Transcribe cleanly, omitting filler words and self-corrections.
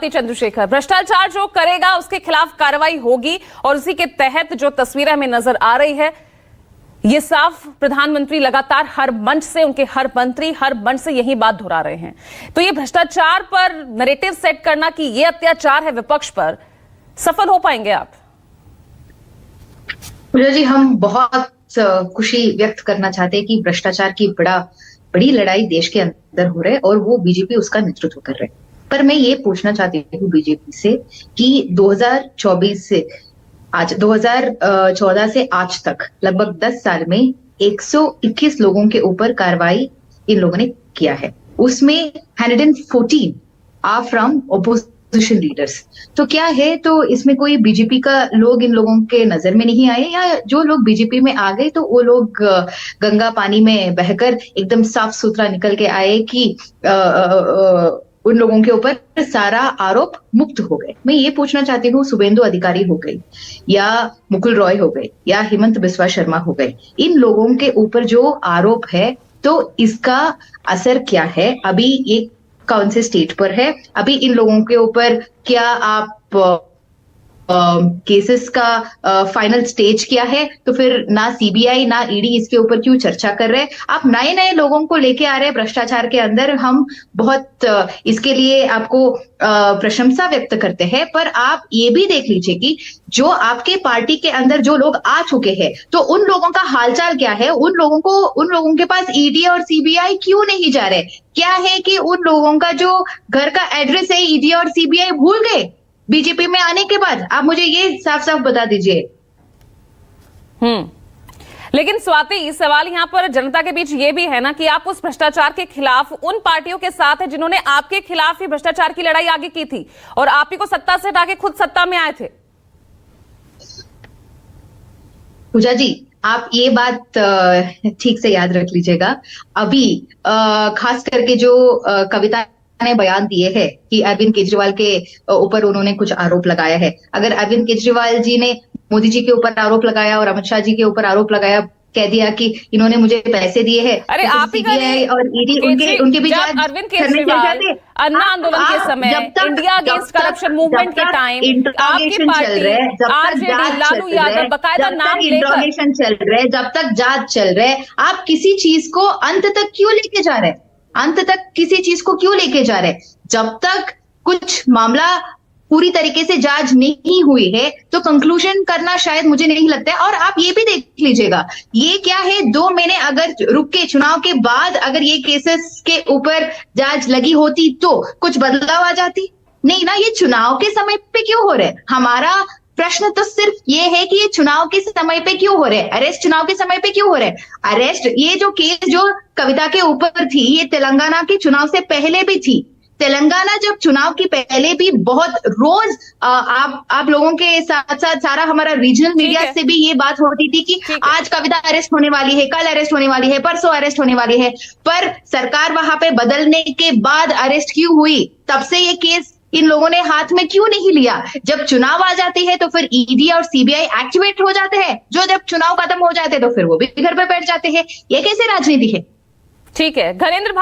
स्वाति चंद्रशेखर, भ्रष्टाचार जो करेगा उसके खिलाफ कार्रवाई होगी और उसी के तहत जो तस्वीर हमें नजर आ रही है, ये साफ प्रधानमंत्री लगातार हर मंच से, उनके हर मंत्री हर मंच से यही बात दोहरा रहे हैं। तो ये भ्रष्टाचार पर नैरेटिव सेट करना कि ये अत्याचार है विपक्ष पर, सफल हो पाएंगे आप? पूजा जी, हम बहुत खुशी व्यक्त करना चाहते हैं कि भ्रष्टाचार की बड़ी लड़ाई देश के अंदर हो रहा है और वो बीजेपी उसका नेतृत्व कर रहे हैं। पर मैं ये पूछना चाहती हूँ बीजेपी से कि 2024 से आज 2014 से आज तक लगभग 10 साल में 121 लोगों के ऊपर कार्रवाई इन लोगों ने किया है। उसमें 114 आर फ्रॉम ऑपोजिशन लीडर्स। तो क्या है, तो इसमें कोई बीजेपी का लोग इन लोगों के नजर में नहीं आए, या जो लोग बीजेपी में आ गए तो वो लोग गंगा पानी में बहकर एकदम साफ सुथरा निकल के आए कि उन लोगों के ऊपर सारा आरोप मुक्त हो गए। मैं ये पूछना चाहती हूँ, शुभेंदु अधिकारी हो गई या मुकुल रॉय हो गए या हेमंत बिस्वा शर्मा हो गए, इन लोगों के ऊपर जो आरोप है तो इसका असर क्या है? अभी ये कौन से स्टेट पर है? अभी इन लोगों के ऊपर क्या आप केसेस का फाइनल स्टेज क्या है? तो फिर ना सीबीआई ना ईडी इसके ऊपर क्यों चर्चा कर रहे हैं? आप नए नए लोगों को लेके आ रहे हैं भ्रष्टाचार के अंदर। हम बहुत इसके लिए आपको प्रशंसा व्यक्त करते हैं, पर आप ये भी देख लीजिए कि जो आपके पार्टी के अंदर जो लोग आ चुके हैं तो उन लोगों का हालचाल क्या है? उन लोगों के पास ईडी और सीबीआई क्यों नहीं जा रहे? क्या है कि उन लोगों का जो घर का एड्रेस है ईडी और सीबीआई भूल गए बीजेपी में आने के बाद? आप मुझे ये साफ साफ बता दीजिए। लेकिन स्वाति, सवाल यहां पर जनता के बीच ये भी है ना कि आप उस भ्रष्टाचार के खिलाफ उन पार्टियों के साथ है जिन्होंने आपके खिलाफ ही भ्रष्टाचार की लड़ाई आगे की थी और आप ही को सत्ता से हटा के खुद सत्ता में आए थे। पूजा जी, आप ये बात ठीक से याद रख लीजिएगा। अभी खास करके जो कविता ने बयान दिए हैं कि अरविंद केजरीवाल के ऊपर उन्होंने कुछ आरोप लगाया है। अगर अरविंद केजरीवाल जी ने मोदी जी के ऊपर आरोप लगाया और अमित शाह जी के ऊपर आरोप लगाया, कह दिया कि इन्होंने मुझे पैसे दिए हैं, अरे आप ही सीबीआई और ईडी उनके भी जांच अरविंद केजरीवाल अन्ना आंदोलन के समय, इंडिया अगेंस्ट करप्शन मूवमेंट के टाइम आपकी पार्टी आरजेडी लालू यादव बकायदा नाम लेकर इंट्रोगेशन चल रहे हैं, जब तक जांच चल रहे है, आप किसी चीज को अंत तक क्यों लेके जा रहे हैं? अंत तक किसी चीज को क्यों लेके जा रहे? जब तक कुछ मामला पूरी तरीके से जांच नहीं हुई है तो कंक्लूजन करना शायद मुझे नहीं लगता है। और आप ये भी देख लीजिएगा, ये क्या है, 2 महीने अगर रुक के चुनाव के बाद अगर ये केसेस के ऊपर जांच लगी होती तो कुछ बदलाव आ जाती? नहीं ना, ये चुनाव के समय पे क्यों हो रहा है? हमारा प्रश्न तो सिर्फ ये है कि ये चुनाव के समय पे क्यों हो रहे हैं? अरेस्ट चुनाव के समय पे क्यों हो रहे हैं? अरेस्ट, ये जो केस जो कविता के ऊपर थी, ये तेलंगाना के चुनाव से पहले भी थी। तेलंगाना जब चुनाव की पहले भी बहुत रोज आप लोगों के साथ साथ सारा हमारा रीजनल मीडिया से भी ये बात होती थी कि आज कविता अरेस्ट होने वाली है, कल अरेस्ट होने वाली है, परसों अरेस्ट होने वाली है। पर सरकार वहां पे बदलने के बाद अरेस्ट क्यों हुई? तब से ये केस इन लोगों ने हाथ में क्यों नहीं लिया? जब चुनाव आ जाते हैं तो फिर ईडी और सीबीआई एक्टिवेट हो जाते हैं, जो जब चुनाव खत्म हो जाते हैं तो फिर वो भी घर पे बैठ जाते हैं। ये कैसे राजनीति है? ठीक है, घरेंद्र